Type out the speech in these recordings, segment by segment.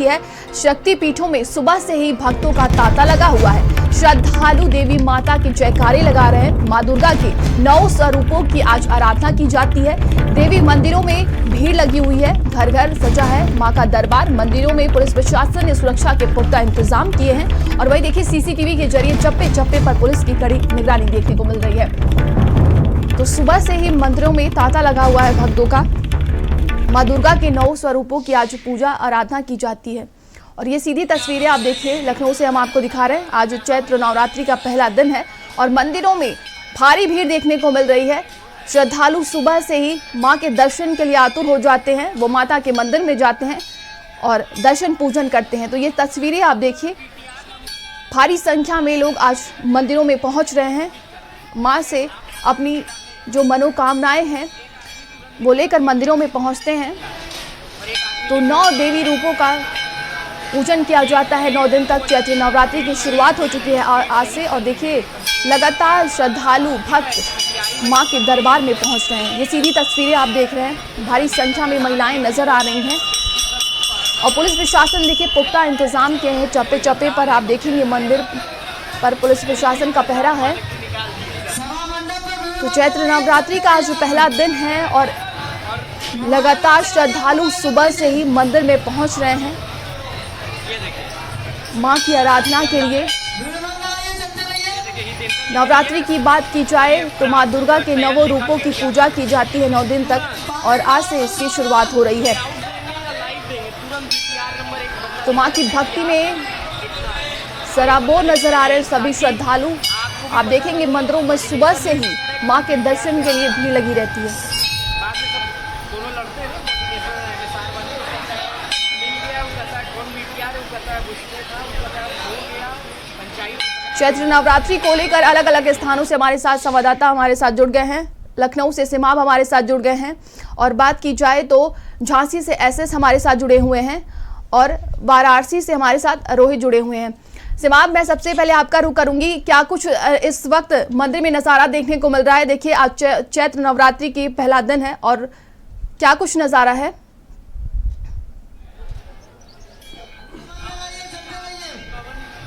है। शक्तिपीठों में सुबह से ही भक्तों का तांता लगा हुआ है। श्रद्धालु देवी माता की जयकारे लगा रहे हैं। मां दुर्गा के 9 स्वरूपों की आज आराधना की जाती है। देवी मंदिरों में भीड़ लगी हुई है, घर घर सजा है मां का दरबार। मंदिरों में पुलिस प्रशासन ने सुरक्षा के पुख्ता इंतजाम किए हैं और वही देखिए सीसीटीवी के जरिए चप्पे चप्पे पर पुलिस की कड़ी निगरानी देखने को मिल रही है। तो सुबह से ही मंदिरों में तांता लगा हुआ है भक्तों का। मां दुर्गा के 9 स्वरूपों की आज पूजा आराधना की जाती है और ये सीधी तस्वीरें आप देखिए लखनऊ से हम आपको दिखा रहे हैं। आज चैत्र नवरात्रि का पहला दिन है और मंदिरों में भारी भीड़ देखने को मिल रही है। श्रद्धालु सुबह से ही मां के दर्शन के लिए आतुर हो जाते हैं। वो माता के मंदिर में जाते हैं और दर्शन पूजन करते हैं। तो ये तस्वीरें आप देखिए, भारी संख्या में लोग आज मंदिरों में पहुंच रहे हैं। मां से अपनी जो मनोकामनाएं हैं वो लेकर मंदिरों में पहुंचते हैं। तो 9 देवी रूपों का पूजन किया जाता है। 9 दिन तक चैत्र नवरात्रि की शुरुआत हो चुकी है आज से और देखिए लगातार श्रद्धालु भक्त मां के दरबार में पहुंच रहे हैं। ये सीधी तस्वीरें आप देख रहे हैं, भारी संख्या में महिलाएं नजर आ रही हैं और पुलिस प्रशासन देखिए पुख्ता इंतजाम किए हैं। चप्पे चप्पे पर आप देखेंगे मंदिर पर पुलिस प्रशासन का पहरा है। तो चैत्र नवरात्रि का आज पहला दिन है और लगातार श्रद्धालु सुबह से ही मंदिर में पहुंच रहे हैं मां की आराधना के लिए। नवरात्रि की बात की जाए तो मां दुर्गा के 9 रूपों की पूजा की जाती है 9 दिन तक और आज से इसकी शुरुआत हो रही है। तो मां की भक्ति में सराबोर नजर आ रहे सभी श्रद्धालु। आप देखेंगे मंदिरों में सुबह से ही मां के दर्शन के लिए भीड़ लगी रहती है। चैत्र नवरात्रि को लेकर अलग अलग स्थानों से हमारे साथ संवाददाता हमारे साथ जुड़ गए हैं। लखनऊ से सिमाब हमारे साथ जुड़ गए हैं और बात की जाए तो झांसी से एसएस हमारे साथ जुड़े हुए हैं और वाराणसी से हमारे साथ रोहित जुड़े हुए हैं। सिमाब, मैं सबसे पहले आपका रुख करूंगी, क्या कुछ इस वक्त मंदिर में नज़ारा देखने को मिल रहा है? देखिए आज चैत्र नवरात्रि की पहला दिन है और क्या कुछ नज़ारा है?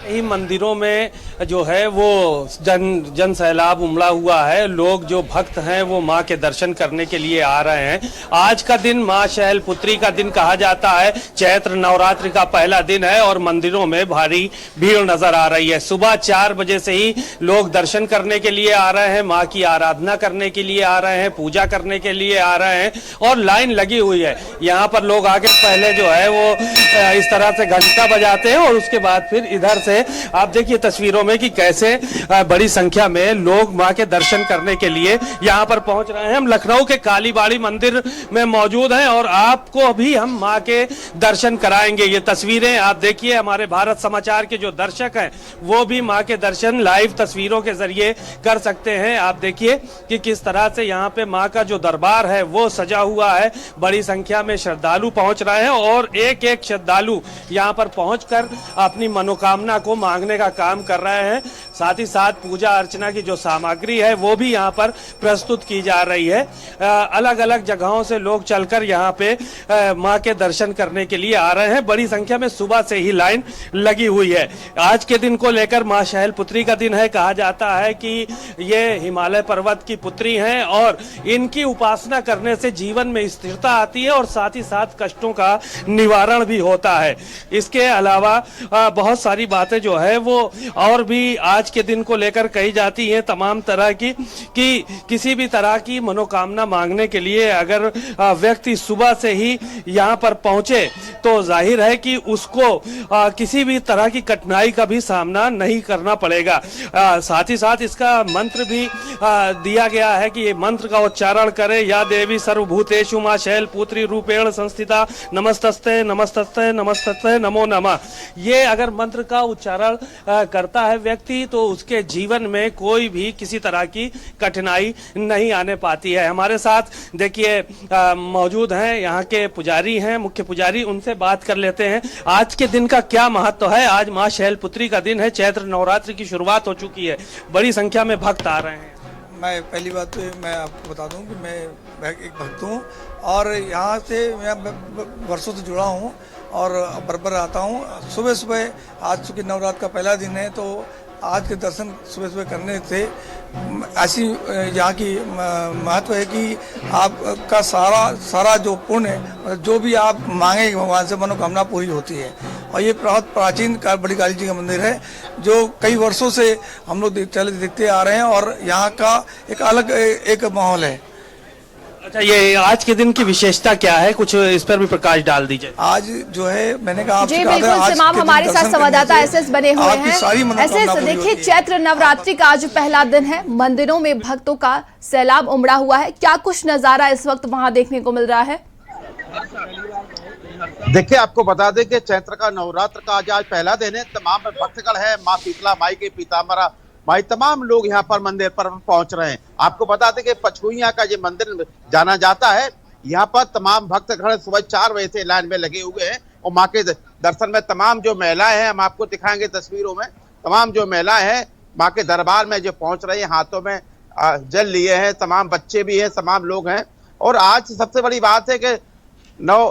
ही मंदिरों में जो है वो जन सैलाब उमड़ा हुआ है। लोग जो भक्त हैं वो मां के दर्शन करने के लिए आ रहे हैं। आज का दिन मां शैलपुत्री का दिन कहा जाता है। चैत्र नवरात्रि का पहला दिन है और मंदिरों में भारी भीड़ नजर आ रही है। सुबह 4 बजे से ही लोग दर्शन करने के लिए आ रहे हैं, मां की आराधना करने के लिए आ रहे हैं, पूजा करने के लिए आ रहे हैं और लाइन लगी हुई है। यहाँ पर लोग आगे पहले जो है वो इस तरह से घंटा बजाते हैं और उसके बाद फिर इधर से आप देखिए तस्वीरों में कि कैसे बड़ी संख्या में लोग मां के दर्शन करने के लिए यहां पर पहुंच रहे हैं। हम लखनऊ के कालीबाड़ी मंदिर में मौजूद हैं और आपको अभी हम मां के दर्शन कराएंगे। ये तस्वीरें आप देखिए, हमारे भारत समाचार के जो दर्शक हैं वो भी मां के दर्शन लाइव तस्वीरों के जरिए कर सकते हैं। आप देखिए कि किस तरह से यहाँ पे मां का जो दरबार है वो सजा हुआ है। बड़ी संख्या में श्रद्धालु पहुंच रहे हैं और एक एक श्रद्धालु यहाँ पर पहुंचकर अपनी मनोकामना को मांगने का काम कर रहे हैं। साथ ही साथ पूजा अर्चना की जो सामग्री है वो भी यहाँ पर प्रस्तुत की जा रही है। अलग अलग जगहों से लोग चलकर यहाँ पे मां के दर्शन करने के लिए आ रहे हैं। बड़ी संख्या में सुबह से ही लाइन लगी हुई है। आज के दिन को लेकर मां शैलपुत्री का दिन है। कहा जाता है कि ये हिमालय पर्वत की पुत्री हैं और इनकी उपासना करने से जीवन में स्थिरता आती है और साथ ही साथ कष्टों का निवारण भी होता है। इसके अलावा बहुत सारी बातें जो है वो और भी आज के दिन को लेकर कही जाती हैं। तमाम तरह की कि किसी भी तरह की मनोकामना मांगने के लिए अगर व्यक्ति सुबह से ही यहाँ पर पहुंचे तो जाहिर है कि उसको किसी भी तरह की कठिनाई का भी सामना नहीं करना पड़ेगा। साथ ही साथ इसका मंत्र भी दिया गया है कि ये मंत्र का उच्चारण करे, या देवी सर्वभूतेषु मां शैलपुत्री रूपेण संस्थिता नमस्तस्ते नमस्तस्ते नमस्तस्ते नमो नमः। ये अगर मंत्र का उच्चारण करता है व्यक्ति तो उसके जीवन में कोई भी किसी तरह की कठिनाई नहीं आने पाती है। हमारे साथ देखिए मौजूद हैं यहाँ के पुजारी हैं, मुख्य पुजारी, उनसे बात कर लेते हैं। आज के दिन का क्या महत्व है? आज मां शैलपुत्री का दिन है, चैत्र नवरात्रि की शुरुआत हो चुकी है, बड़ी संख्या में भक्त आ रहे हैं। मैं पहली बात तो मैं आपको बता दूं कि मैं एक भक्त हूँ और यहाँ से मैं वर्षों से जुड़ा हूँ और बराबर आता हूँ। सुबह सुबह आज चूँकि नवरात्र का पहला दिन है तो आज के दर्शन सुबह सुबह करने से ऐसी यहाँ की महत्व है कि आपका सारा जो पुण्य है, जो भी आप मांगे भगवान से मनोकामना पूरी होती है। और ये बहुत प्राचीन बड़ी काली जी का मंदिर है जो कई वर्षों से हम लोग चले देखते आ रहे हैं और यहाँ का एक अलग एक माहौल है। अच्छा, ये आज के दिन की विशेषता क्या है, कुछ इस पर भी प्रकाश डाल दीजिए। आज जो है मैंने कहा जी बिल्कुल, सिमाम हमारे साथ संवाददाता एसएस बने हुए हैं। एसएस, देखिए चैत्र नवरात्रि का आज पहला दिन है, मंदिरों में भक्तों का सैलाब उमड़ा हुआ है। क्या कुछ नजारा इस वक्त वहां देखने को मिल रहा है? देखिए, आपको बता दें कि चैत्र का नवरात्र का आज पहला दिन है। तमाम भक्तगण है, माँ शीतला माई के पीताम्बरा माई, तमाम लोग यहाँ पर मंदिर पर पहुंच रहे हैं। आपको बता दें कि पचकुइया का ये मंदिर जाना जाता है। यहाँ पर तमाम भक्तगण सुबह 4 बजे से लाइन में लगे हुए हैं और माँ के दर्शन में तमाम जो महिलाएं हैं, हम आपको दिखाएंगे तस्वीरों में, तमाम जो महिलाएं हैं माँ के दरबार में जो पहुंच रही है, हाथों में जल लिए हैं, तमाम बच्चे भी हैं, तमाम लोग हैं। और आज सबसे बड़ी बात है कि 9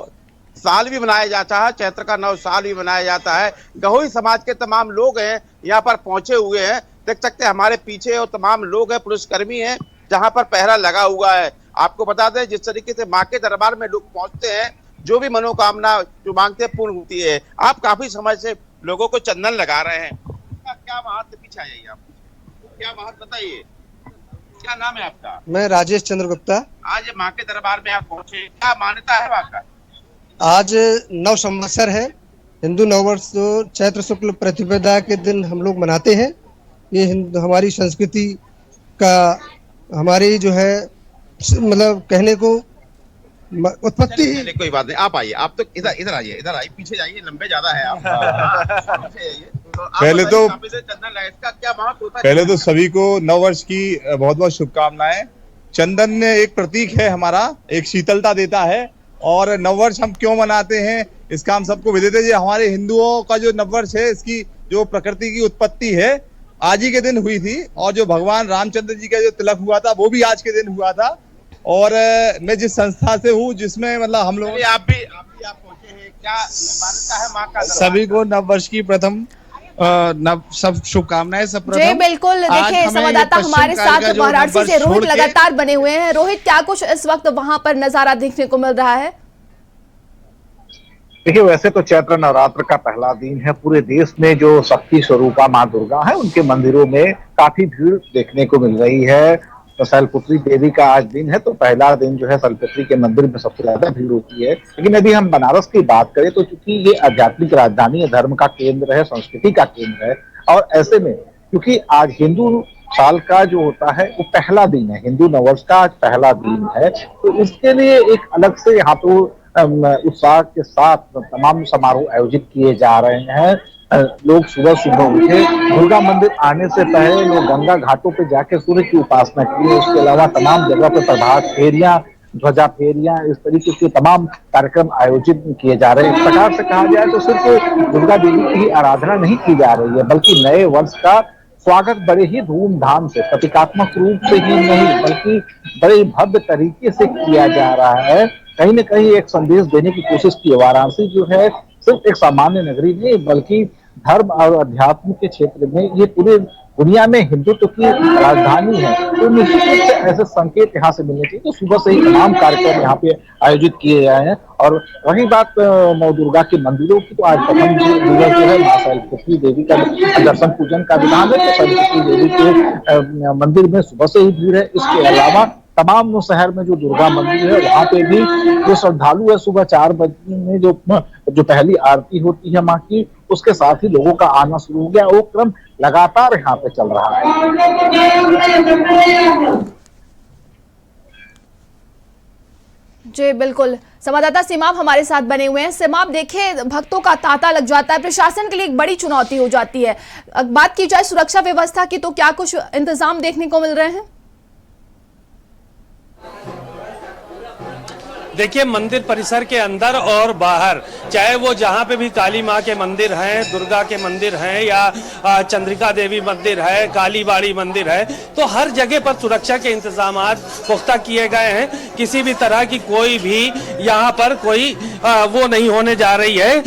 साल भी मनाया जाता है, चैत्र का 9 साल भी मनाया जाता है। गहोई समाज के तमाम लोग हैं यहाँ पर पहुंचे हुए हैं, देख सकते हैं हमारे पीछे, और तमाम लोग हैं, पुलिसकर्मी हैं जहां पर पहरा लगा हुआ है। आपको बता दें जिस तरीके से माँ के दरबार में लोग पहुंचते हैं, जो भी मनोकामना जो मांगते हैं पूर्ण होती है। आप काफी समय से लोगों को चंदन लगा रहे हैं, क्या महत्व, पीछे आ जाइए आप, क्या महत्व बताइए, क्या नाम है आपका? मैं राजेश चंद्र गुप्ता। आज माँ के दरबार में आप पहुंचे, क्या मान्यता है वहाँ का? आज 9 संवत्सर है, हिंदू नववर्ष जो चैत्र शुक्ल प्रतिपदा के दिन हम लोग मनाते हैं। ये हमारी संस्कृति का, हमारी जो है मतलब कहने को उत्पत्ति ही। कोई बात नहीं, आप आइए, आप तो इधर आइए, इधर आइए, पीछे जाइए, लंबे ज्यादा है आप। पीछे जाइए। पहले तो इसका क्या महत्व होता है? पहले तो सभी को नववर्ष की बहुत बहुत शुभकामनाएं। चंदन एक प्रतीक है हमारा, एक शीतलता देता है। और नववर्ष हम क्यों मनाते हैं इसका हम सबको विदित है। हमारे हिंदुओं का जो नववर्ष है, इसकी जो प्रकृति की उत्पत्ति है आज ही के दिन हुई थी, और जो भगवान रामचंद्र जी का जो तिलक हुआ था वो भी आज के दिन हुआ था। और मैं जिस संस्था से हूँ जिसमें मतलब हम लोग आप पहुंचे हैं, क्या मान्यता है माँ का? सभी को नववर्ष की प्रथम सब शुभकामनाएं। सब प्रथम जी बिल्कुल, देखिए संवाददाता हमारे साथ वाराणसी से रोहित लगातार बने हुए हैं। रोहित, क्या कुछ इस वक्त वहां पर नजारा देखने को मिल रहा है? देखिए, वैसे तो चैत्र नवरात्र का पहला दिन है। पूरे देश में जो शक्ति स्वरूपा माँ दुर्गा है, उनके मंदिरों में काफी भीड़ देखने को मिल रही है। तो शैलपुत्री देवी का आज दिन है, तो पहला दिन जो है शैलपुत्री के मंदिर में सबसे ज्यादा भीड़ होती है। लेकिन यदि हम बनारस की बात करें तो चूंकि ये आध्यात्मिक राजधानी है, धर्म का केंद्र है, संस्कृति का केंद्र है, और ऐसे में क्योंकि आज हिंदू साल का जो होता है वो पहला दिन है, हिंदू नववर्ष का आज पहला दिन है, तो इसके लिए एक अलग से यहाँ तो उत्साह के साथ तमाम समारोह आयोजित किए जा रहे हैं। लोग सुबह सुबह उठे, दुर्गा मंदिर आने से पहले लोग गंगा घाटों पे जाके सूर्य की उपासना की। उसके अलावा तमाम जगह पे प्रभात फेरियां, ध्वजा फेरियां, इस तरीके के तमाम कार्यक्रम आयोजित किए जा रहे हैं। इस प्रकार से कहा जाए तो सिर्फ दुर्गा देवी की आराधना नहीं की जा रही है, बल्कि नए वर्ष का स्वागत बड़े ही धूमधाम से, प्रतीकात्मक रूप से ही नहीं बल्कि बड़े ही भव्य तरीके से किया जा रहा है। कहीं न कहीं एक संदेश देने की कोशिश की। वाराणसी जो है सिर्फ एक सामान्य नगरी नहीं, बल्कि धर्म और अध्यात्म के क्षेत्र में ये पूरे दुनिया में हिंदुत्व की राजधानी है, तो निश्चित रूप से ऐसे संकेत यहाँ से मिलने चाहिए। तो सुबह से ही तमाम कार्यक्रम यहाँ पे आयोजित किए गए हैं। और वही बात नौ दुर्गा के मंदिरों की, तो आज प्रथम दिवस जो है माँ शैलपुत्री देवी का दर्शन पूजन का विधान है, तो शैलपुत्री देवी के मंदिर में सुबह से ही भीड़ है। इसके अलावा तमाम शहर में जो दुर्गा मंदिर है वहाँ पे भी जो श्रद्धालु है, सुबह 4 बजे में जो पहली आरती होती है माँ की, उसके साथ ही लोगों का आना शुरू हो गया। वो क्रम लगातार यहाँ पे चल रहा है। जी बिल्कुल, संवाददाता सिमाब हमारे साथ बने हुए हैं। सिमाब, देखिए भक्तों का तांता लग जाता है, प्रशासन के लिए एक बड़ी चुनौती हो जाती है। बात की जाए सुरक्षा व्यवस्था की, तो क्या कुछ इंतजाम देखने को मिल रहे हैं? देखिए मंदिर परिसर के अंदर और बाहर, चाहे वो जहाँ पे भी काली माँ के मंदिर हैं, दुर्गा के मंदिर हैं या चंद्रिका देवी मंदिर है, काली बाड़ी मंदिर है, तो हर जगह पर सुरक्षा के इंतजाम पुख्ता किए गए हैं। किसी भी तरह की कोई भी यहाँ पर कोई वो नहीं होने जा रही है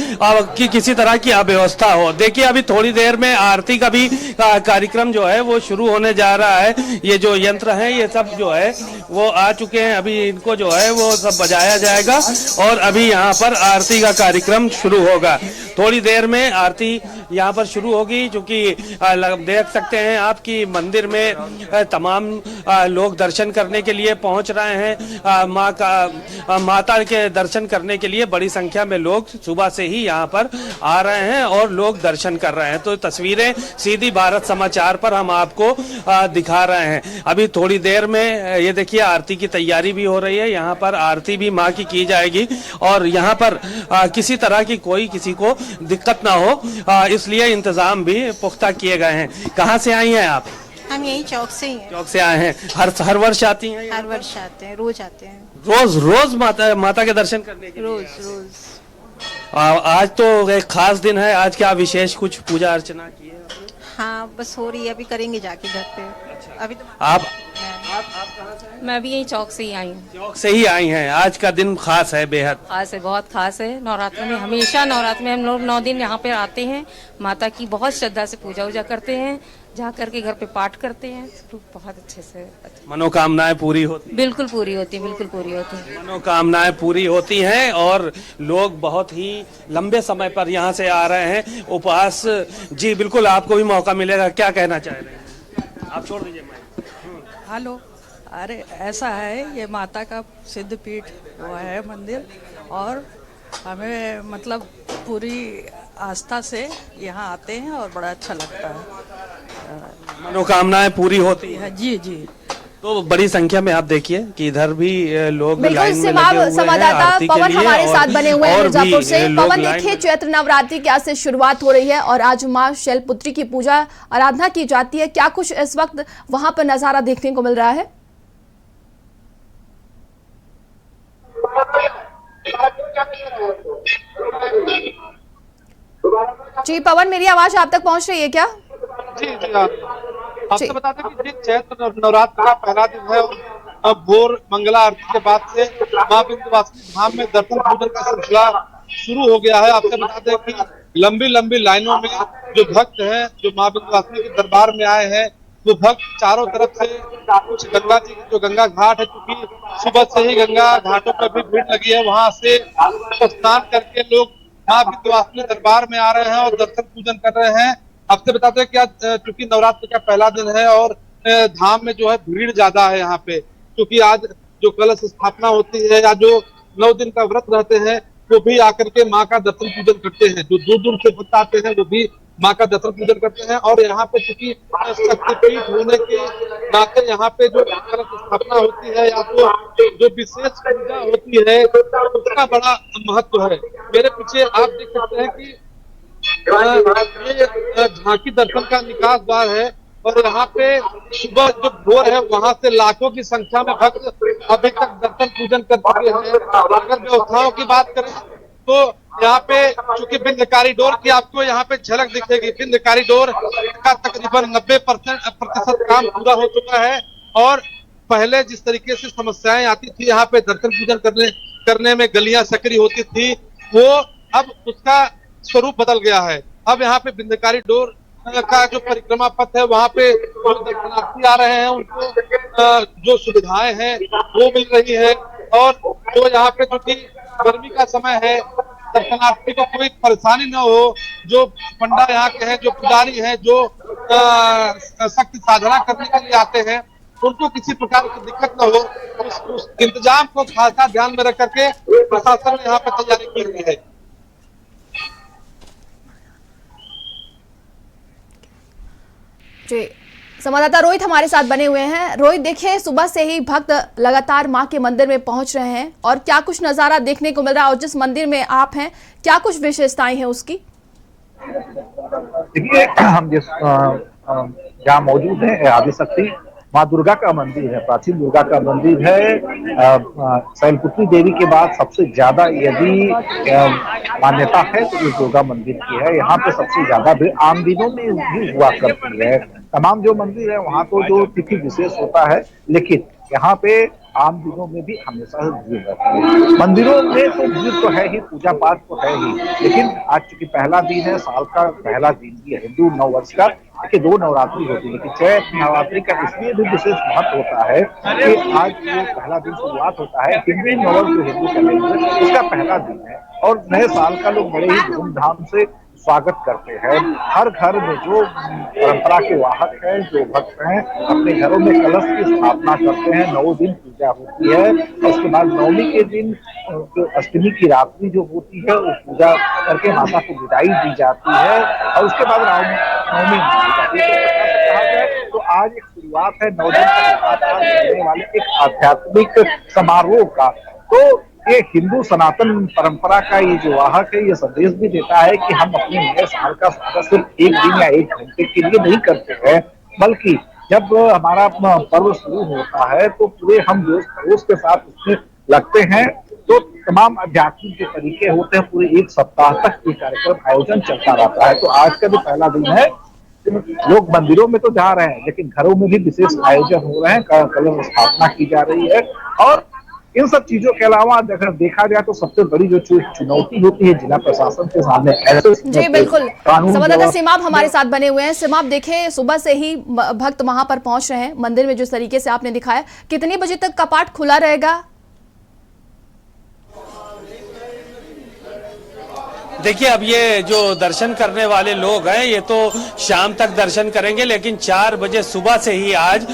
कि किसी तरह की अव्यवस्था हो। देखिए अभी थोड़ी देर में आरती का भी कार्यक्रम जो है वो शुरू होने जा रहा है। ये जो यंत्र हैं ये सब जो है वो आ चुके हैं, अभी इनको जो है वो सब बजाया जाएगा और अभी यहाँ पर आरती का कार्यक्रम शुरू होगा। थोड़ी देर में आरती यहाँ पर शुरू होगी, क्योंकि देख सकते हैं आप कि मंदिर में तमाम लोग दर्शन करने के लिए पहुँच रहे हैं। माता के दर्शन करने के लिए बड़ी संख्या में लोग सुबह से ही यहाँ पर आ रहे हैं और लोग दर्शन कर रहे हैं। तो तस्वीरें सीधी भारत समाचार पर हम आपको दिखा रहे हैं। अभी थोड़ी देर में ये देखिए आरती की तैयारी भी हो रही है। यहाँ पर आरती भी माँ की जाएगी और यहाँ पर किसी तरह की कोई किसी को दिक्कत ना हो, इसलिए इंतजाम भी पुख्ता किए गए हैं। कहाँ से आई हैं आप? हम यही चौक से ही हैं। चौक से आए हैं। हर वर्ष आती हैं? हर वर्ष आते हैं, रोज आते हैं। रोज माता के दर्शन करने के लिए? रोज। आज तो एक खास दिन है, आज क्या विशेष कुछ पूजा अर्चना की है? हाँ बस हो रही है, अभी करेंगे जाके घर पे। अच्छा। अभी तो आप कहाँ से? मैं भी यही चौक से ही आई हूँ। चौक से ही आई हैं। आज का दिन खास है, बेहद खास है, बहुत खास है। नवरात्र में हमेशा नवरात्र में हम लोग 9 दिन यहाँ पे आते हैं, माता की बहुत श्रद्धा से पूजा वूजा करते हैं, जा करके घर पे पाठ करते हैं, बहुत अच्छे से। मनोकामनाएं पूरी होती? बिल्कुल पूरी होती, बिल्कुल पूरी होती। मनोकामनाएं पूरी होती हैं और लोग बहुत ही लंबे समय पर यहाँ से आ रहे हैं। उपवास जी बिल्कुल, आपको भी मौका मिलेगा। क्या कहना चाह रहे हैं आप? छोड़ दीजिए माइक। हेलो, अरे ऐसा है, ये माता का सिद्ध पीठ वो है मंदिर, और हमें मतलब पूरी आस्था से यहाँ आते हैं और बड़ा अच्छा लगता है। मनोकामनाएं पूरी होती है? जी जी। तो बड़ी संख्या में आप देखिए कि इधर भी लोग बिल्कुल। लाइन में लगे हुए हैं संवाददाता आरती के पवन लिए हमारे साथ बने हुए हैं मिर्जापुर से। पवन, लोग देखिए चैत्र नवरात्रि की आज से शुरुआत हो रही है और आज माँ शैलपुत्री की पूजा आराधना की जाती है। क्या कुछ इस वक्त वहां पर नजारा देखने को मिल रहा है? जी पवन, मेरी आवाज आप तक पहुंच रही है क्या? जी जी आपको बता दें कि चैत्र नवरात्र का पहला दिन है और अब भोर मंगला आरती के बाद से मां विंध्यवासिनी धाम में दर्शन पूजन का सिलसिला शुरू हो गया है। आपको बता दें कि लंबी लंबी लाइनों में जो भक्त हैं, जो मां विंध्यवासिनी के दरबार में आए हैं, वो भक्त चारों तरफ से कुछ गंगा जी जो गंगा घाट है, क्योंकि सुबह से ही गंगा घाटों पर भी भीड़ लगी है, वहां से स्नान करके लोग मां विंध्यवासिनी दरबार में आ रहे हैं और दर्शन पूजन कर रहे हैं। आपसे बताते हैं कि आज चूंकि नवरात्र का पहला दिन है और धाम में जो है भीड़ ज्यादा है यहाँ पे, क्योंकि आज जो कलश स्थापना होती है या जो 9 दिन का व्रत रहते हैं वो भी आकर के माँ का दर्शन पूजन करते हैं। जो दूर दूर से भक्त आते हैं वो भी माँ का दर्शन पूजन करते हैं। और यहाँ पे चूंकि शक्तिपीठ होने के नाते यहाँ पे जो कलश स्थापना होती है या तो जो विशेष पूजा होती है उसका बड़ा महत्व है। मेरे पीछे आप देख सकते हैं कि ये झांकी दर्शन का निकास द्वार है और यहाँ पे सुबह जो भोर है वहां से लाखों की संख्या में भक्त अभी तक दर्शन पूजन कर चुके हैं। अगर व्यवस्थाओं की बात करें तो यहाँ पे चूंकि विंध्य कॉरिडोर की आपको यहाँ पे झलक दिखेगी। विंध्य कॉरिडोर का तकरीबन 90% काम पूरा हो चुका है और पहले जिस तरीके से समस्याएं आती थी यहाँ पे दर्शन पूजन करने में गलियां सकरी होती थी, वो अब उसका स्वरूप बदल गया है। अब यहाँ पे विंध्य कॉरिडोर का जो परिक्रमा पथ है वहाँ पे जो दर्शनार्थी आ रहे हैं उनको जो सुविधाएं हैं वो मिल रही है और जो यहाँ पे चूंकि गर्मी का समय है दर्शनार्थी को कोई परेशानी न हो। जो पंडा यहाँ के हैं, जो पुजारी हैं, जो शक्ति साधना करने के लिए आते हैं, उनको किसी प्रकार की दिक्कत न हो, उस इंतजाम को खासा ध्यान में रख करके प्रशासन ने यहाँ पे तैयारी की हुई है। जी, संवाददाता रोहित हमारे साथ बने हुए हैं। रोहित, देखिए सुबह से ही भक्त लगातार मां के मंदिर में पहुंच रहे हैं और क्या कुछ नजारा देखने को मिल रहा है और जिस मंदिर में आप हैं क्या कुछ विशेषताएं हैं उसकी? देखिए, हम जिस जहाँ मौजूद है आदिशक्ति माँ दुर्गा का मंदिर है, प्राचीन दुर्गा का मंदिर है। शैलपुत्री देवी के बाद सबसे ज्यादा यदि मान्यता है तो इस दुर्गा मंदिर की है। यहाँ पे सबसे ज्यादा भीड़ आम दिनों में भी हुआ करती है। तमाम जो मंदिर है वहाँ तो जो तिथि विशेष होता है, लेकिन यहाँ पे आम दिनों में भी हमेशा भीड़ रहती है। मंदिरों में तो भीड़ तो है ही, पूजा पाठ तो है ही, लेकिन आज चूंकि पहला दिन है, साल का पहला दिन भी है हिंदू नववर्ष का, देखिए 2 नवरात्रि होती है, लेकिन चैत्र नवरात्रि का इसलिए भी विशेष महत्व होता है कि आज जो पहला दिन शुरुआत होता है हिंदू नववर्ष, जो हिंदू कैलेंडर उसका पहला दिन है और नए साल का लोग बड़े ही धूमधाम से स्वागत करते हैं। हर घर में जो परंपरा के वाहक हैं, जो भक्त हैं, अपने घरों में कलश की स्थापना करते हैं। 9 दिन पूजा होती है और उसके बाद नवमी के दिन जो अष्टमी की रात्रि जो होती है वो पूजा करके माता को विदाई दी जाती है और उसके बाद नवमी तो आज एक शुरुआत है 9 दिन तक चलने वाले एक आध्यात्मिक समारोह का। तो ये हिंदू सनातन परंपरा का ये जो वाहक है, ये संदेश भी देता है कि हम अपने नए साल का स्वागत सिर्फ एक दिन या 1 घंटे के लिए नहीं करते हैं, बल्कि जब हमारा पर्व शुरू होता है तो पूरे हम जोश खरोश के साथ उसमें लगते हैं। तो तमाम आध्यात्मिक जो तरीके होते हैं, पूरे 1 सप्ताह तक ये कार्यक्रम आयोजन चलता रहता है। तो आज का जो पहला दिन है, लोग मंदिरों में तो जा रहे हैं, लेकिन घरों में भी विशेष आयोजन हो रहे हैं, कलश स्थापना की जा रही है। और इन सब चीजों के अलावा अगर देखा जाए तो सबसे बड़ी जो चुनौती होती है जिला प्रशासन के सामने। जी बिल्कुल, संवाददाता सिमाब हमारे साथ बने हुए हैं। सिमाब, देखें सुबह से ही भक्त वहां पर पहुंच रहे हैं मंदिर में, जिस तरीके से आपने दिखाया, कितनी बजे तक कपाट खुला रहेगा? देखिए, अब ये जो दर्शन करने वाले लोग हैं ये तो शाम तक दर्शन करेंगे, लेकिन 4 बजे सुबह से ही आज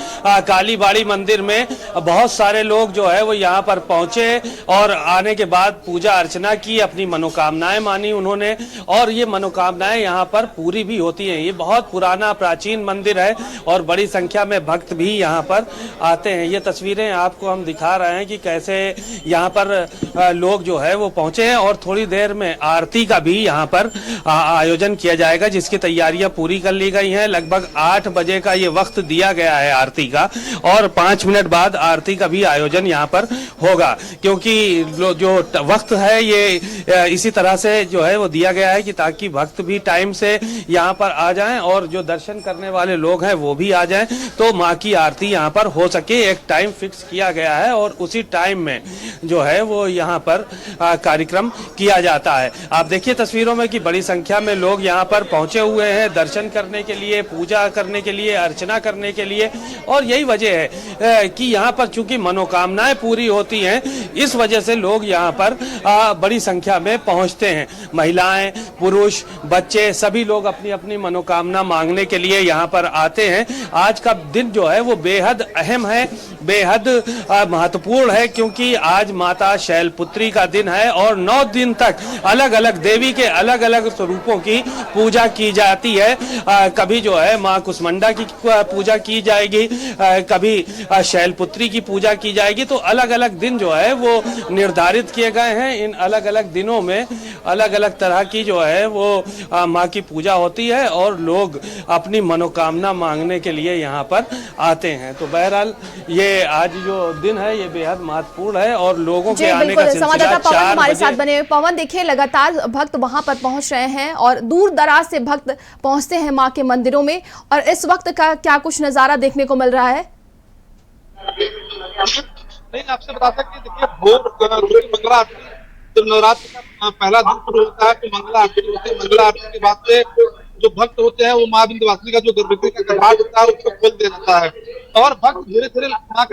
कालीबाड़ी मंदिर में बहुत सारे लोग जो है वो यहाँ पर पहुंचे और आने के बाद पूजा अर्चना की, अपनी मनोकामनाएं मानी उन्होंने और ये मनोकामनाएं यहाँ पर पूरी भी होती हैं। ये बहुत पुराना प्राचीन मंदिर है और बड़ी संख्या में भक्त भी यहाँ पर आते हैं। ये तस्वीरें आपको हम दिखा रहे हैं कि कैसे यहाँ पर लोग जो है वो पहुंचे हैं और थोड़ी देर में आरती का भी यहाँ पर आयोजन किया जाएगा, जिसकी तैयारियां पूरी कर ली गई हैं। लगभग 8 बजे का ये वक्त दिया गया है आरती का और 5 मिनट बाद आरती का भी आयोजन यहाँ पर होगा, क्योंकि जो वक्त है ये इसी तरह से जो है वो दिया गया है कि ताकि भक्त भी टाइम से यहाँ पर आ जाएं और जो दर्शन करने वाले लोग हैं वो भी आ जाएं, तो माँ की आरती यहाँ पर हो सके। एक टाइम फिक्स किया गया है और उसी टाइम में जो है वो यहाँ पर कार्यक्रम किया जाता है। आप देखिए तस्वीरों में कि बड़ी संख्या में लोग यहाँ पर पहुंचे हुए हैं दर्शन करने के लिए, पूजा करने के लिए, अर्चना करने के लिए। और यही वजह है कि यहाँ पर चूंकि मनोकामनाएं पूरी होती हैं, इस वजह से लोग यहाँ पर बड़ी संख्या में पहुंचते हैं। महिलाएं, पुरुष, बच्चे सभी लोग अपनी अपनी मनोकामना मांगने के लिए यहाँ पर आते हैं। आज का दिन जो है वो बेहद अहम है, बेहद महत्वपूर्ण है, क्योंकि आज माता शैलपुत्री का दिन है और 9 दिन तक अलग अलग देवी के अलग अलग स्वरूपों की पूजा की जाती है। कभी जो है माँ कुष्मांडा की पूजा की जाएगी, कभी शैलपुत्री की पूजा की जाएगी। तो अलग अलग दिन जो है वो निर्धारित किए गए हैं। इन अलग अलग दिनों में अलग अलग तरह की जो है वो माँ की पूजा होती है और लोग अपनी मनोकामना मांगने के लिए यहाँ पर आते हैं। तो बहरहाल ये आज जो दिन है ये बेहद महत्वपूर्ण है और लोगों के आने का सिलसिला 4 हमारे साथ बने। पवन, देखिए लगातार भक्त वहां पर पहुंच रहे हैं और दूर दराज से भक्त पहुंचते हैं मां के मंदिरों में, और इस वक्त का क्या कुछ नजारा देखने को मिल रहा है? नहीं, आपसे बताता कि देखिए भोर मंगला आरती जब नवरात्र का पहला दिन शुरू होता है तो मंगला आरती होती है। मंगला आरती के बाद से जो भक्त होते हैं वो माँ विंध्यवासिनी का जो गर्भगृह का कपाट होता है उसको खोल दिया जाता है और भक्त धीरे धीरे माँ